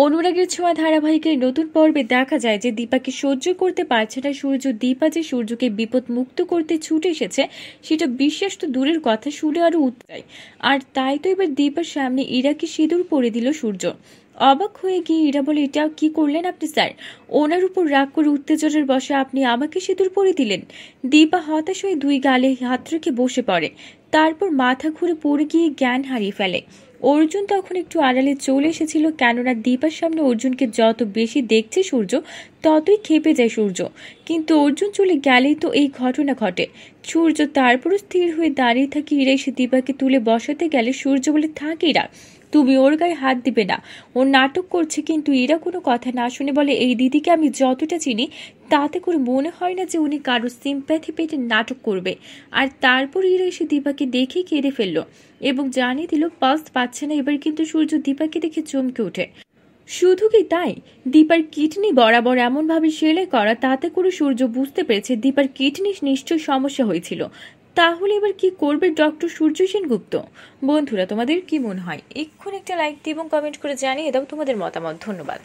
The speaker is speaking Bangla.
অনুরাগের ছোঁয়া ধারাবাহিকের নতুন পর্বে দেখা যায় যে দীপাকে সহ্য করতে পারছে না সূর্য। দীপা যে সূর্যকে বিপদ মুক্ত করতে ছুটে এসেছে সেটা বিশ্বাস তো দূরের কথা, শুনে আরো উৎসাই। আর তাই তো এবার দীপার সামনে ইরাকে সিঁদুর পরে দিল সূর্য। অবাক হয়ে গিয়ে ইরা বলে, এটা কি করলেন আপনি স্যার? ওনার উপর রাগ করে উত্তেজনার বশে আপনি আমাকে সিঁদুর পরে দিলেন। দীপা হতাশ হয়ে দুই গালে হাত রেখে বসে পড়ে, তারপর মাথা ঘুরে পড়ে গিয়ে জ্ঞান হারিয়ে ফেলে। অর্জুন তখন একটু আড়ালে চলে এসেছিল, কেননা দীপার সামনে অর্জুনকে যত বেশি দেখছে সূর্য ততই ক্ষেপে যায় সূর্য। কিন্তু অর্জুন চলে গেলেই তো এই ঘটনা ঘটে। সূর্য তারপরও স্থির হয়ে দাঁড়িয়ে থাকে। ইরা এসে দীপাকে তুলে বসাতে গেলে সূর্য বলে, থাক ইরা, তুমি ওর গায়ে হাত দিবে না, ও নাটক করছে। কিন্তু ইরা কোনো কথা না শুনে বলে, এই দিদিকে আমি যতটা চিনি তাতে করে মনে হয় না যে উনি কারো সিম্প্যাথি পেটে নাটক করবে। আর তারপর ইরা এসে দীপাকে দেখে কেঁদে ফেললো এবং জানিয়ে দিল পালস পাচ্ছে না। এবার কিন্তু সূর্য দীপাকে দেখে চমকে ওঠে। শুধু কি তাই, দীপার কিডনি বরাবর এমনভাবে সেলাই করা, তাতে করে সূর্য বুঝতে পেরেছে দীপার কিডনি নিশ্চয়ই সমস্যা হয়েছিল। তাহলে এবার কি করবে ডক্টর সূর্য সেনগুপ্ত? বন্ধুরা, তোমাদের কি মনে হয়? এক্ষুনি একটা লাইক দিয়ে এবং কমেন্ট করে জানিয়ে দাও তোমাদের মতামত। ধন্যবাদ।